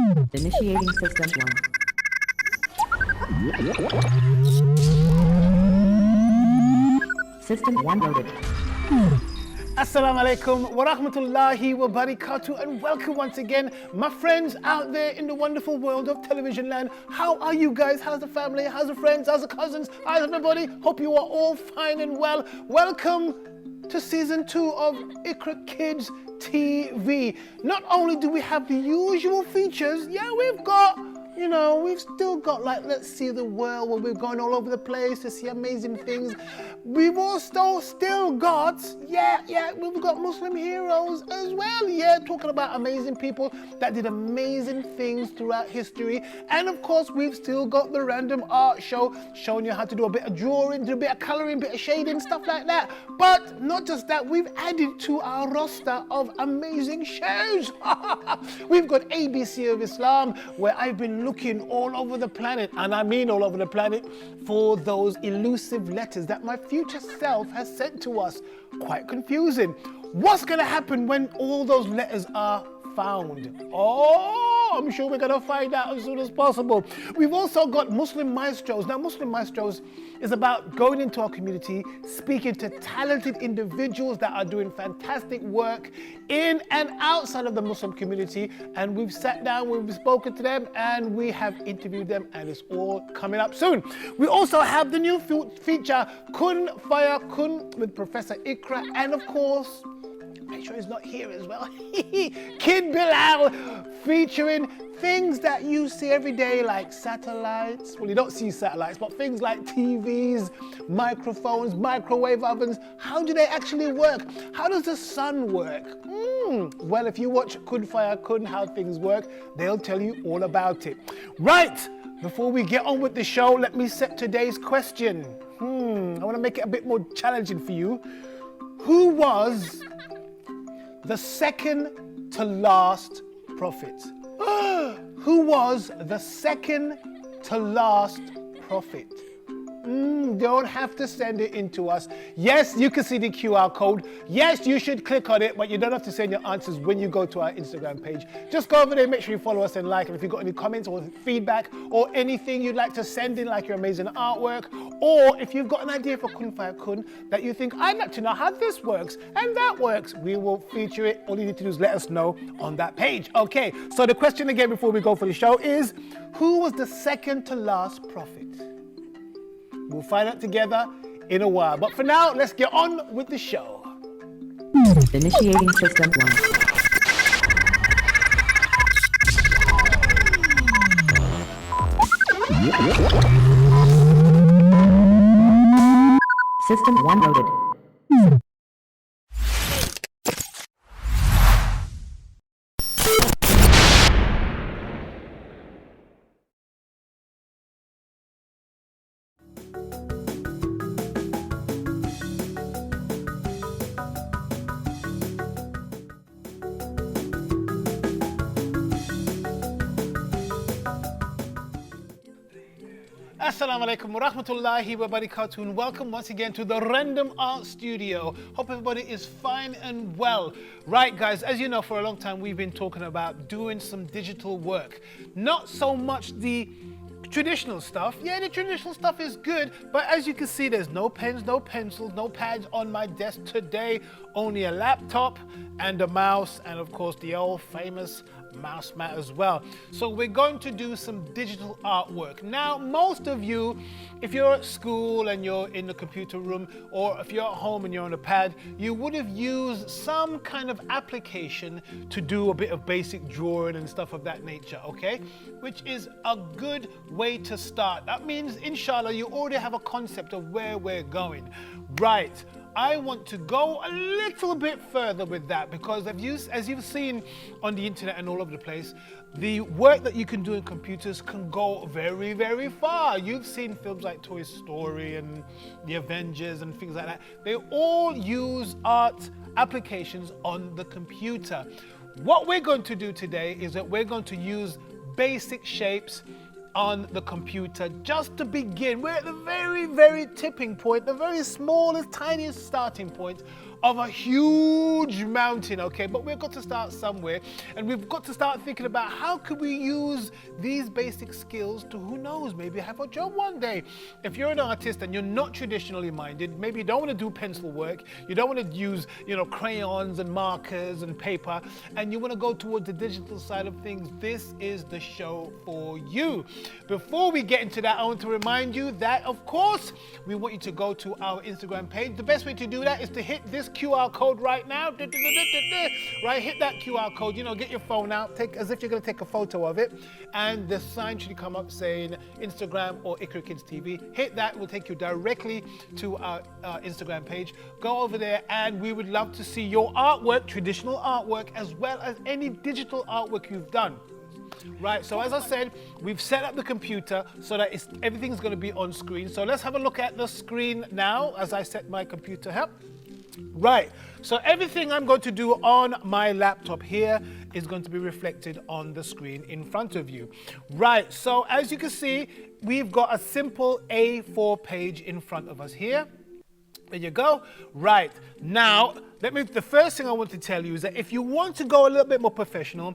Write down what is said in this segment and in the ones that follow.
Initiating system 1. System 1 loaded. Assalamu alaikum wa rahmatullahi wa barakatuh, and welcome once again, my friends out there in the wonderful world of television land. How are you guys? How's the family? How's the friends? How's the cousins? How's everybody? Hope you are all fine and well. Welcome to season 2 of IQRA Kids TV. Not only do we have the usual features, we've still got, like, let's see the world, where we're going all over the place to see amazing things. We've also still got, we've got Muslim heroes as well, talking about amazing people that did amazing things throughout history. And of course, we've still got the random art show, showing you how to do a bit of drawing, do a bit of coloring, bit of shading, stuff like that. But not just that, we've added to our roster of amazing shows. We've got ABC of Islam, where I've been looking all over the planet, and I mean all over the planet, for those elusive letters that my future self has sent to us. Quite confusing. What's going to happen when all those letters are found? I'm sure we're going to find out as soon as possible. We've also got Muslim Maestros. Now, Muslim Maestros is about going into our community, speaking to talented individuals that are doing fantastic work in and outside of the Muslim community. And we've sat down, we've spoken to them, and we have interviewed them, and it's all coming up soon. We also have the new feature, Kun Fire Kun, with Professor IQRA, and of course, make sure he's not here as well, Kid Bilal, featuring things that you see every day, like satellites. Well, you don't see satellites, but things like TVs, microphones, microwave ovens. How do they actually work? How does the sun work? Well, if you watch Kun Fire Kun, How Things Work, they'll tell you all about it. Right, before we get on with the show, let me set today's question. I want to make it a bit more challenging for you. Who was the second to last prophet? Who was the second to last prophet? Don't have to send it in to us. Yes, you can see the QR code. Yes, you should click on it, but you don't have to send your answers when you go to our Instagram page. Just go over there, make sure you follow us and like. And if you've got any comments or feedback or anything you'd like to send in, like your amazing artwork, or if you've got an idea for Kun Fire Kun that you think, I'd like to know how this works and that works, we will feature it. All you need to do is let us know on that page. Okay, so the question again before we go for the show is, who was the second to last prophet? We'll find out together in a while. But for now, let's get on with the show. Initiating system 1. System 1 loaded. Assalamu alaikum wa rahmatullahi wa barakatuh, and welcome once again to the Random Art Studio. Hope everybody is fine and well. Right, guys, as you know, for a long time we've been talking about doing some digital work. Not so much the traditional stuff. Yeah, the traditional stuff is good, but as you can see, there's no pens, no pencils, no pads on my desk today. Only a laptop and a mouse, and of course the old famous mouse mat as well. So we're going to do some digital artwork. Now, most of you, if you're at school and you're in the computer room, or if you're at home and you're on a pad, you would have used some kind of application to do a bit of basic drawing and stuff of that nature, okay? Which is a good way to start. That means, inshallah, you already have a concept of where we're going. Right. I want to go a little bit further with that, because as you've seen on the internet and all over the place, the work that you can do in computers can go very, very far. You've seen films like Toy Story and The Avengers and things like that. They all use art applications on the computer. What we're going to do today is that we're going to use basic shapes on the computer just to begin. We're at the very, very tipping point, the very smallest, tiniest starting point of a huge mountain, okay? But we've got to start somewhere, and we've got to start thinking about how could we use these basic skills to, who knows, maybe have a job one day. If you're an artist and you're not traditionally minded, maybe you don't want to do pencil work, you don't want to use, crayons and markers and paper, and you want to go towards the digital side of things, this is the show for you. Before we get into that, I want to remind you that, of course, we want you to go to our Instagram page. The best way to do that is to hit this QR code right now. Right, hit that QR code, get your phone out, take as if you're going to take a photo of it, and the sign should come up saying Instagram or IQRA Kids TV. Hit that, it will take you directly to our Instagram page. Go over there, and we would love to see your artwork, traditional artwork, as well as any digital artwork you've done. Right, so as I said, we've set up the computer so that everything's going to be on screen. So let's have a look at the screen now as I set my computer up. Right, so everything I'm going to do on my laptop here is going to be reflected on the screen in front of you. Right, so as you can see, we've got a simple A4 page in front of us here. There you go. Right, now, the first thing I want to tell you is that if you want to go a little bit more professional,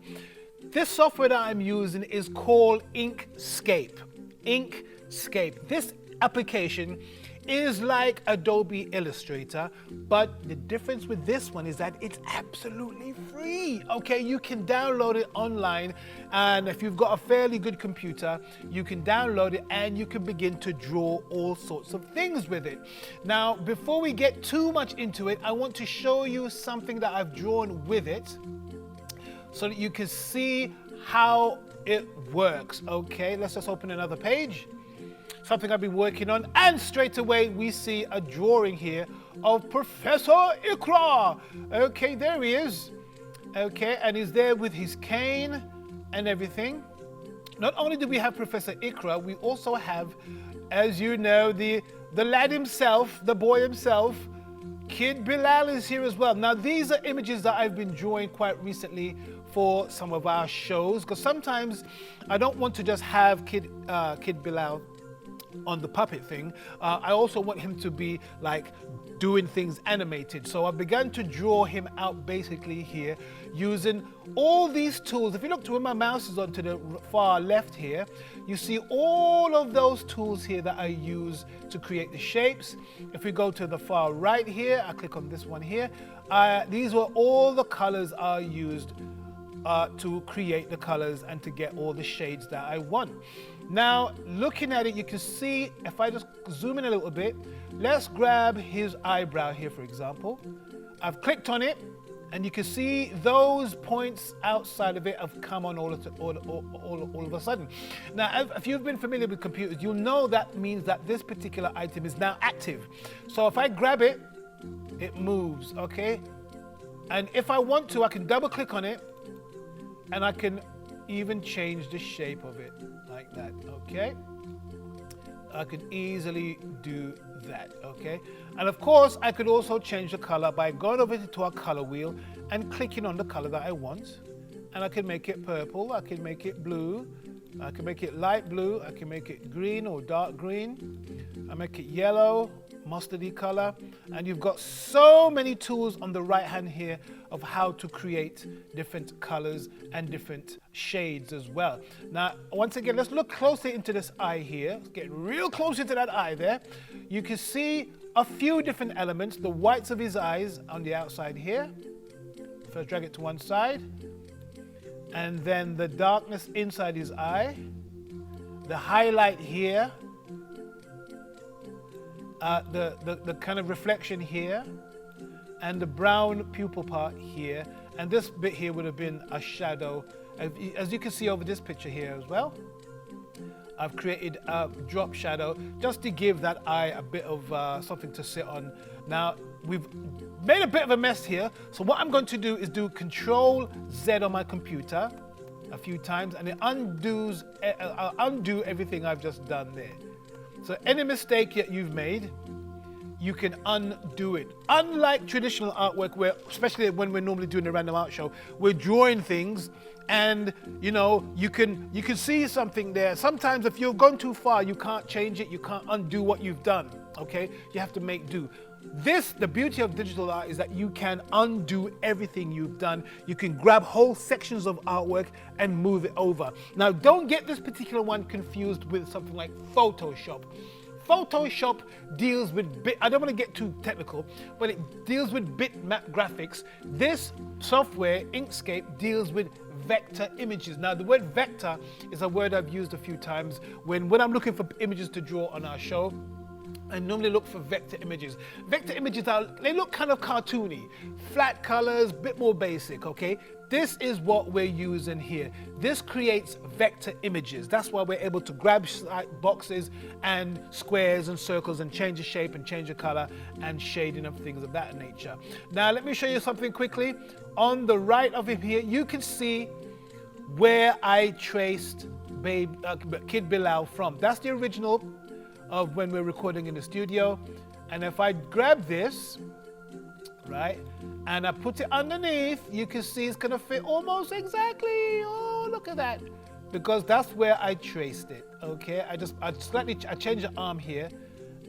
this software that I'm using is called Inkscape. Inkscape. This application is like Adobe Illustrator, but the difference with this one is that it's absolutely free. Okay, you can download it online, and if you've got a fairly good computer, you can download it and you can begin to draw all sorts of things with it. Now, before we get too much into it, I want to show you something that I've drawn with it, so that you can see how it works. Okay, let's just open another page. Something I've been working on, and straight away we see a drawing here of Professor IQRA. Okay, there he is. Okay, and he's there with his cane and everything. Not only do we have Professor IQRA, we also have, as you know, the lad himself, the boy himself, Kid Bilal is here as well. Now, these are images that I've been drawing quite recently for some of our shows, because sometimes I don't want to just have Kid Bilal on the puppet thing. I also want him to be like doing things animated. So I began to draw him out basically here using all these tools. If you look to where my mouse is on to the far left here, you see all of those tools here that I use to create the shapes. If we go to the far right here, I click on this one here. These were all the colors I used to create the colors and to get all the shades that I want. Now, looking at it, you can see, if I just zoom in a little bit, let's grab his eyebrow here, for example. I've clicked on it, and you can see those points outside of it have come on all of a sudden. Now, if you've been familiar with computers, you'll know that means that this particular item is now active. So if I grab it, it moves, okay? And if I want to, I can double click on it, and I can even change the shape of it like that, okay? I could easily do that, okay? And of course, I could also change the color by going over to our color wheel and clicking on the color that I want. And I can make it purple, I can make it blue, I can make it light blue, I can make it green or dark green, I make it yellow, mustardy color, and you've got so many tools on the right hand here of how to create different colors and different shades as well. Now, once again, let's look closely into this eye here. Let's get real close into that eye there. You can see a few different elements, the whites of his eyes on the outside here. First, drag it to one side, and then the darkness inside his eye, the highlight here, the kind of reflection here, and the brown pupil part here, and this bit here would have been a shadow. As you can see over this picture here as well, I've created a drop shadow just to give that eye a bit of something to sit on. Now, we've made a bit of a mess here, so what I'm going to do is do Control Z on my computer a few times, and it undoes, I'll undo everything I've just done there. So any mistake that you've made, you can undo it. Unlike traditional artwork, where, especially when we're normally doing a random art show, we're drawing things, and you know, you can see something there. Sometimes if you've gone too far, you can't change it, you can't undo what you've done, okay? You have to make do. The beauty of digital art is that you can undo everything you've done. You can grab whole sections of artwork and move it over. Now, don't get this particular one confused with something like Photoshop. Photoshop deals with I don't want to get too technical, but it deals with bitmap graphics. This software, Inkscape, deals with vector images. Now, the word vector is a word I've used a few times when I'm looking for images to draw on our show. I normally look for vector images. Vector images they look kind of cartoony, flat colors, bit more basic, okay? This is what we're using here. This creates vector images. That's why we're able to grab boxes and squares and circles and change the shape and change the color and shading and things of that nature. Now, let me show you something quickly. On the right of him here, you can see where I traced Kid Bilal from. That's the original of when we're recording in the studio. And if I grab this, right, and I put it underneath, you can see it's gonna fit almost exactly. Oh, look at that. Because that's where I traced it, okay? I changed the arm here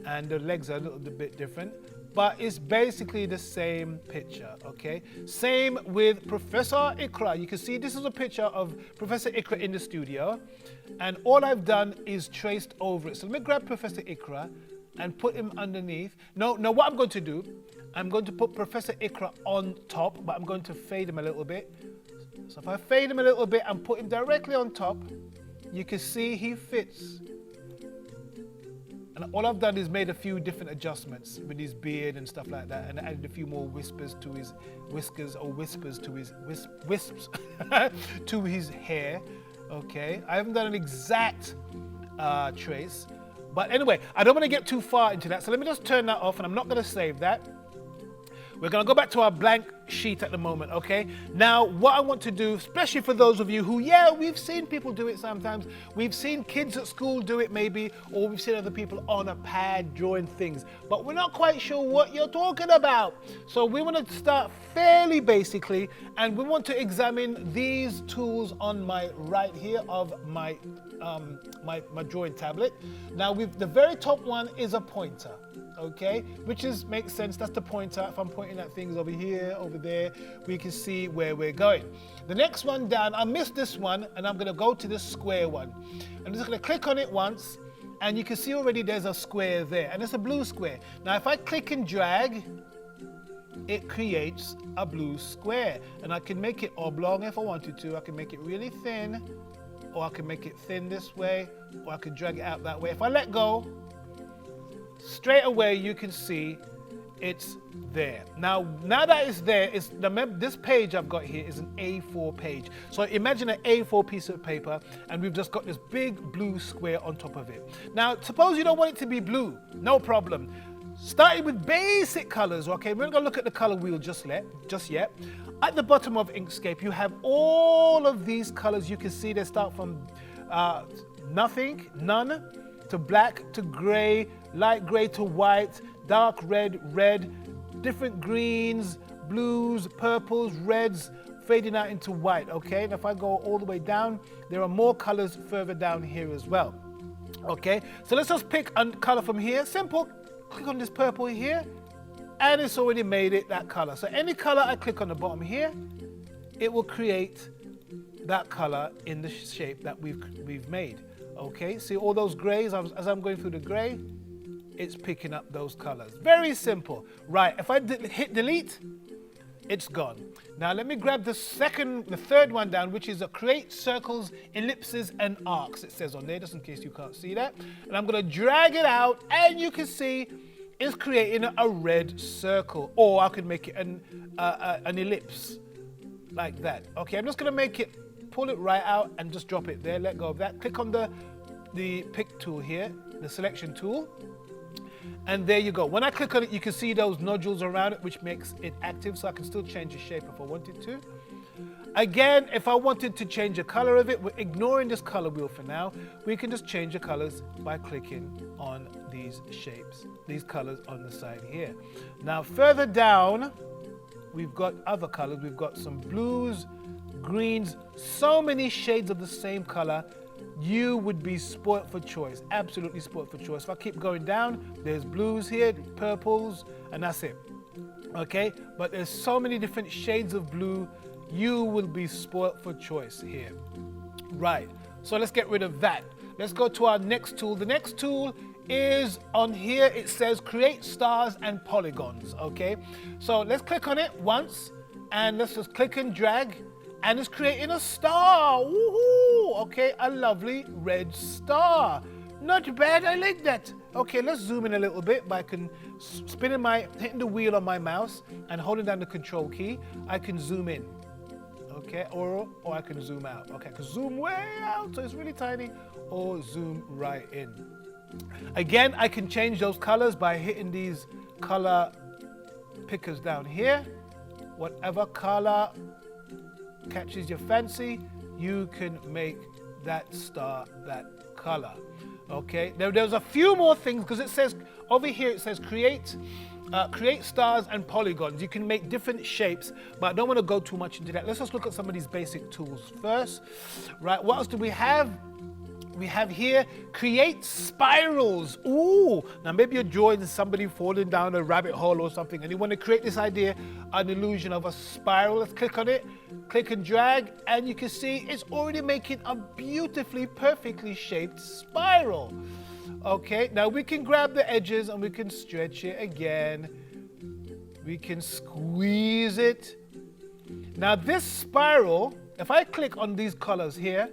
and the legs are a little bit different, but it's basically the same picture, okay? Same with Professor IQRA. You can see this is a picture of Professor IQRA in the studio, and all I've done is traced over it. So let me grab Professor IQRA and put him underneath. Now what I'm going to do, I'm going to put Professor IQRA on top, but I'm going to fade him a little bit. So if I fade him a little bit and put him directly on top, you can see he fits. And all I've done is made a few different adjustments with his beard and stuff like that, and added a few more whispers to his wisps to his hair. Okay, I haven't done an exact trace, but anyway, I don't want to get too far into that, so let me just turn that off, and I'm not going to save that. We're going to go back to our blank sheet at the moment, okay? Now, what I want to do, especially for those of you who, yeah, we've seen people do it sometimes. We've seen kids at school do it maybe, or we've seen other people on a pad drawing things, but we're not quite sure what you're talking about. So we want to start fairly basically, and we want to examine these tools on my right here of my my drawing tablet. Now, the very top one is a pointer. Okay, which makes sense. That's the pointer. If I'm pointing at things over here, over there, we can see where we're going. The next one down, I missed this one, and I'm going to go to this square one. I'm just going to click on it once, and you can see already there's a square there, and it's a blue square. Now, if I click and drag, it creates a blue square, and I can make it oblong if I wanted to. I can make it really thin, or I can make it thin this way, or I can drag it out that way. If I let go, straight away you can see it's there. Now that it's there, this page I've got here is an A4 page. So imagine an A4 piece of paper, and we've just got this big blue square on top of it. Now, suppose you don't want it to be blue, no problem. Starting with basic colors, okay? We're not gonna look at the color wheel just yet. At the bottom of Inkscape, you have all of these colors. You can see they start from none, to black, to gray, light gray to white, dark red, different greens, blues, purples, reds, fading out into white, okay? And if I go all the way down, there are more colors further down here as well, okay? So let's just pick a color from here, simple. Click on this purple here, and it's already made it that color. So any color I click on the bottom here, it will create that color in the shape that we've made. Okay, see all those grays, as I'm going through the gray, it's picking up those colors. Very simple. Right, if I hit delete, it's gone. Now let me grab the third one down, which is a create circles, ellipses, and arcs. It says on there, just in case you can't see that. And I'm gonna drag it out, and you can see it's creating a red circle. Or I could make it an ellipse, like that. Okay, I'm just gonna make it, pull it right out and just drop it there, let go of that. Click on the pick tool here, the selection tool, and there you go. When I click on it, you can see those nodules around it, which makes it active, so I can still change the shape if I wanted to. Again, if I wanted to change the color of it, we're ignoring this color wheel for now. We can just change the colors by clicking on these shapes, these colors on the side here. Now further down, we've got other colors. We've got some blues, greens, so many shades of the same color you would be spoilt for choice, absolutely spoilt for choice. If I keep going down, there's blues here, purples, and that's it. Okay, but there's so many different shades of blue, you will be spoilt for choice here. Right, so let's get rid of that. Let's go to our next tool. The next tool is on here. It says create stars and polygons. Okay, so let's click on it once and let's just click and drag, and it's creating a star. Woohoo! Okay, a lovely red star. Not bad, I like that. Okay, let's zoom in a little bit by hitting the wheel on my mouse and holding down the control key. I can zoom in. Okay, or I can zoom out. Okay, I can zoom way out so it's really tiny, or zoom right in. Again, I can change those colors by hitting these color pickers down here. Whatever color catches your fancy, you can make that star that color. Okay, there's a few more things because it says over here, it says create stars and polygons. You can make different shapes, but I don't want to go too much into that. Let's just look at some of these basic tools first. Right, what else do we have? We have here, create spirals. Ooh, now maybe you're drawing somebody falling down a rabbit hole or something, and you want to create this idea, an illusion of a spiral. Let's click on it, click and drag, and you can see it's already making a beautifully, perfectly shaped spiral. Okay, now we can grab the edges and we can stretch it again. We can squeeze it. Now this spiral, if I click on these colors here,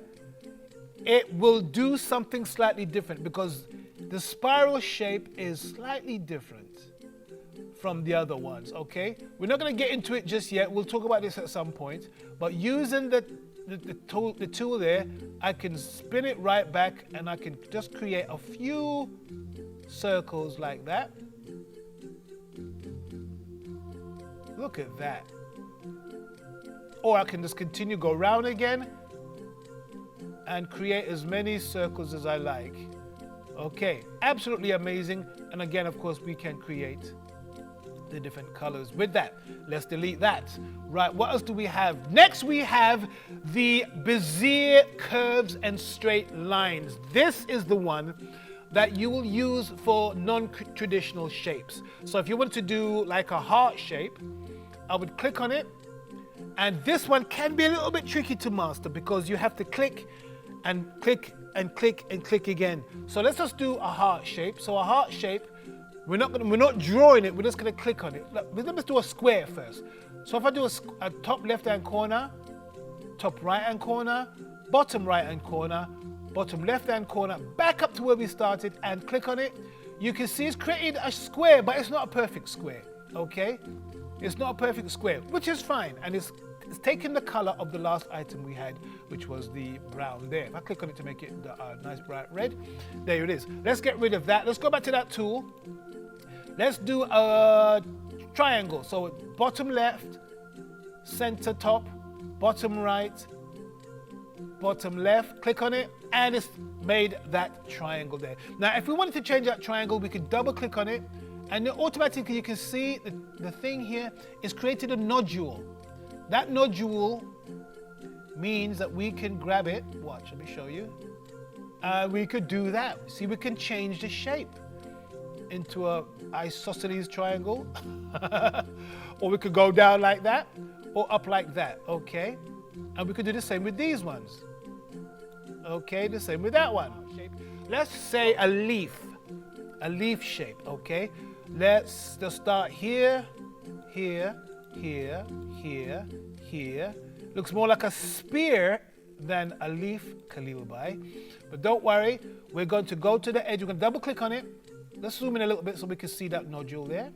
it will do something slightly different because the spiral shape is slightly different from the other ones, okay? We're not going to get into it just yet. We'll talk about this at some point. But using the tool there, I can spin it right back and I can just create a few circles like that. Look at that. Or I can just continue, go round again, and create as many circles as I like. Okay, absolutely amazing. And again, of course, we can create the different colors with that. Let's delete that. Right, what else do we have? Next, we have the Bezier curves and straight lines. This is the one that you will use for non-traditional shapes. So if you want to do like a heart shape, I would click on it. And this one can be a little bit tricky to master because you have to click and click and click and click again. So let's just do a heart shape. So a heart shape, we're not drawing it, we're just gonna click on it. Let's do a square first. So if I do a top left-hand corner, top right-hand corner, bottom right-hand corner, bottom left-hand corner, back up to where we started and click on it, you can see it's created a square, but it's not a perfect square, okay? It's not a perfect square, which is fine, and it's taking the color of the last item we had, which was the brown there. If I click on it to make it a nice bright red, there it is. Let's get rid of that. Let's go back to that tool. Let's do a triangle. So bottom left, center top, bottom right, bottom left, click on it, and it's made that triangle there. Now, if we wanted to change that triangle, we could double click on it, and then automatically you can see the thing here is created a nodule. That nodule means that we can grab it. Watch, let me show you. We could do that. See, we can change the shape into a isosceles triangle. Or we could go down like that, or up like that, okay? And we could do the same with these ones. Okay, the same with that one. Let's say a leaf shape, okay? Let's just start here, here, here, here, here. Looks more like a spear than a leaf, Khaleel bhai. But don't worry, we're going to go to the edge. We're going to double click on it. Let's zoom in a little bit so we can see that nodule there.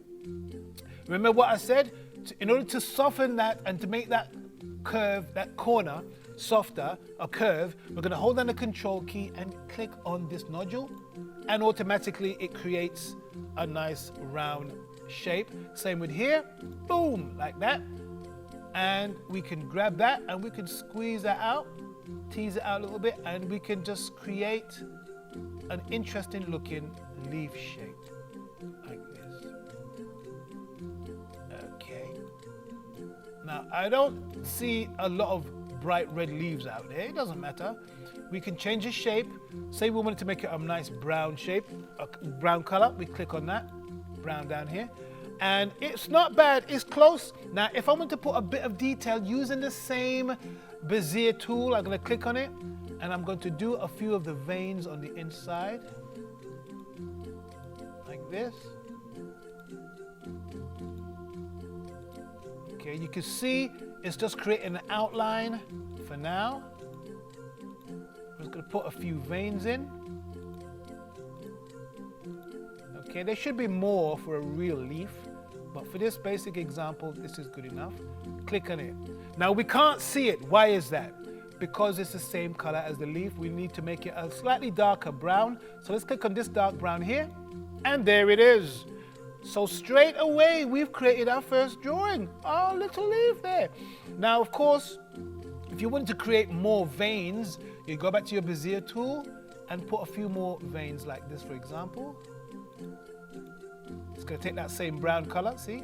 Remember what I said? In order to soften that and to make that curve, that corner, softer, a curve, we're going to hold down the control key and click on this nodule, and automatically it creates a nice round shape. Same with here, boom, like that. And we can grab that and we can squeeze that out, tease it out a little bit, and we can just create an interesting looking leaf shape like this. Okay. Now I don't see a lot of bright red leaves out there. It doesn't matter. We can change the shape. Say we wanted to make it a nice brown shape, a brown color. We click on that, brown down here. And it's not bad, it's close. Now, if I want to put a bit of detail using the same Bezier tool, I'm gonna click on it and I'm going to do a few of the veins on the inside, like this. Okay, you can see it's just creating an outline for now. I'm just gonna put a few veins in. Okay, there should be more for a real leaf, but for this basic example, this is good enough. Click on it. Now we can't see it. Why is that? Because it's the same color as the leaf, we need to make it a slightly darker brown. So let's click on this dark brown here, and there it is. So straight away, we've created our first drawing, our little leaf there. Now, of course, if you want to create more veins, you go back to your Bezier tool and put a few more veins like this, for example. It's going to take that same brown color, see?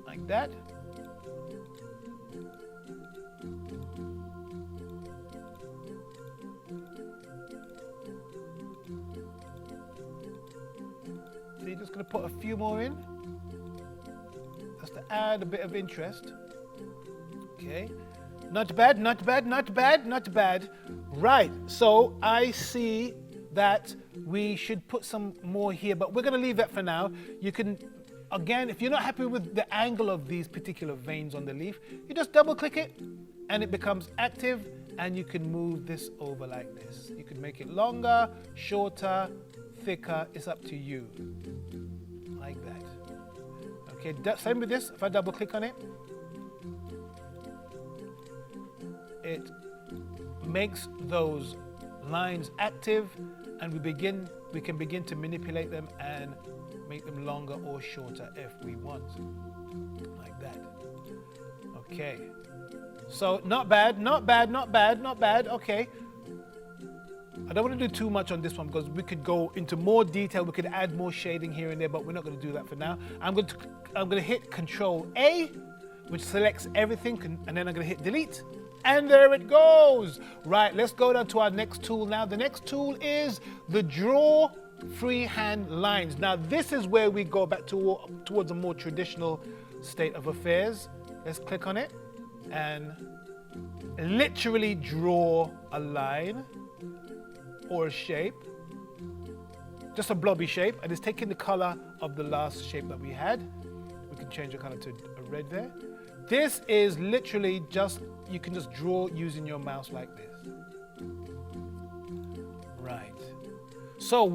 Like that. So you're just going to put a few more in, just to add a bit of interest. Okay. Not bad, not bad, not bad, not bad. Right, so I see that we should put some more here, but we're going to leave that for now. You can, again, if you're not happy with the angle of these particular veins on the leaf, you just double click it and it becomes active, and you can move this over like this. You can make it longer, shorter, thicker, it's up to you. Like that. Okay, same with this. If I double click on it, it makes those lines active, and we can begin to manipulate them and make them longer or shorter if we want. Like that. Okay. So not bad, not bad, not bad, not bad. Okay. I don't want to do too much on this one because we could go into more detail. We could add more shading here and there, but we're not going to do that for now. I'm going to hit Control A, which selects everything, and then I'm going to hit Delete. And there it goes. Right, let's go down to our next tool now. The next tool is the Draw Freehand Lines. Now, this is where we go back towards a more traditional state of affairs. Let's click on it and literally draw a line or a shape, just a blobby shape, and it's taking the color of the last shape that we had. We can change the color to a red there. This is literally just, you can just draw using your mouse like this. Right. So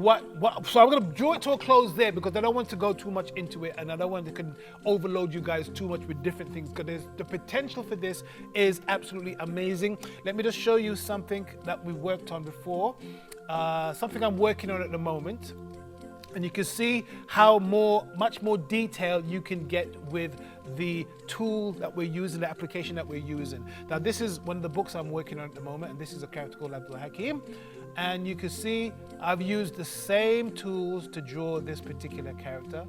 so I'm going to draw it to a close there because I don't want to go too much into it, and I don't want to overload you guys too much with different things, because the potential for this is absolutely amazing. Let me just show you something that we worked on before, something I'm working on at the moment. And you can see how much more detail you can get with the tool that we're using, the application that we're using. Now, this is one of the books I'm working on at the moment, and this is a character called Abdul Hakim. And you can see I've used the same tools to draw this particular character.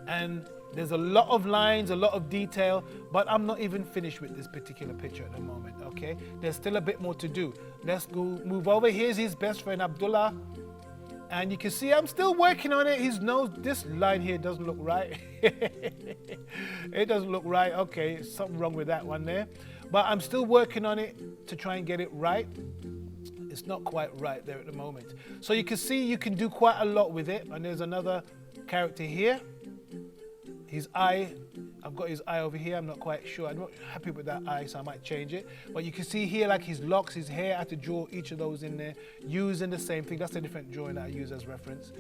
And there's a lot of lines, a lot of detail, but I'm not even finished with this particular picture at the moment, okay? There's still a bit more to do. Let's go move over. Here's his best friend, Abdullah. And you can see I'm still working on it. His nose, this line here doesn't look right. It doesn't look right. Okay, something wrong with that one there. But I'm still working on it to try and get it right. It's not quite right there at the moment. So you can see you can do quite a lot with it. And there's another character here. His eye, I've got his eye over here. I'm not quite sure. I'm not happy with that eye, so I might change it. But you can see here, like his locks, his hair. I have to draw each of those in there, using the same thing. That's a different drawing that I use as reference.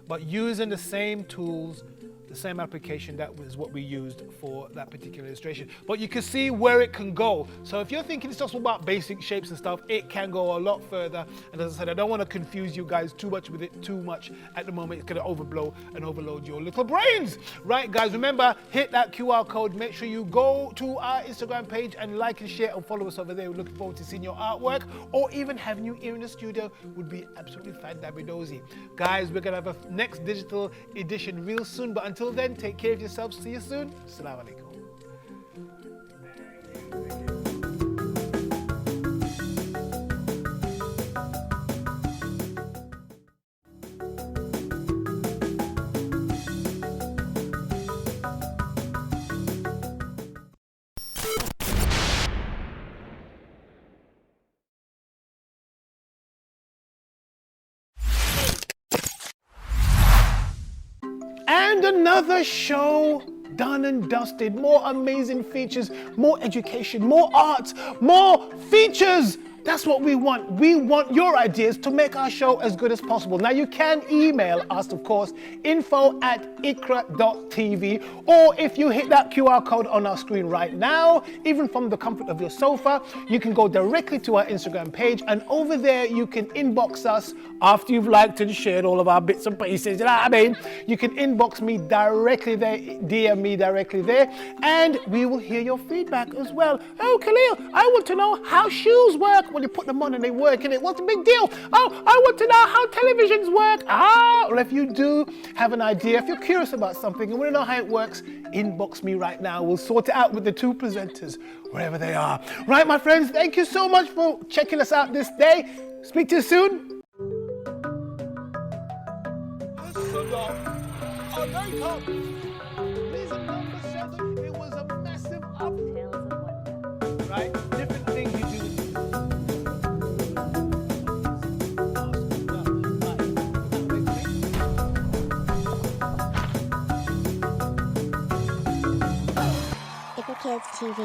But using the same tools, the same application, that was what we used for that particular illustration. But you can see where it can go. So if you're thinking it's just about basic shapes and stuff, it can go a lot further. And as I said, I don't want to confuse you guys too much with it too much at the moment. It's going to overblow and overload your little brains. Right, guys, remember, hit that QR code. Make sure you go to our Instagram page and like and share and follow us over there. We're looking forward to seeing your artwork, or even having you here in the studio would be absolutely fantabulous. Guys, we're going to have a next digital edition real soon. But until Until then, take care of yourselves. See you soon. Assalamu alaikum. And another show done and dusted. More amazing features, more education, more art, more features. That's what we want. We want your ideas to make our show as good as possible. Now you can email us, of course, info@IQRA.TV, or if you hit that QR code on our screen right now, even from the comfort of your sofa, you can go directly to our Instagram page, and over there you can inbox us after you've liked and shared all of our bits and pieces. You know what I mean? You can inbox me directly there, DM me directly there, and we will hear your feedback as well. Oh, Khaleel, I want to know how shoes work. When you put them on and they work, innit? What's the big deal? Oh, I want to know how televisions work. Well, if you do have an idea, if you're curious about something and want to know how it works, inbox me right now. We'll sort it out with the two presenters, wherever they are. Right, my friends, thank you so much for checking us out this day. Speak to you soon. Reason number 7, it was a massive up. Right? Different things you do. IQRA Kids TV.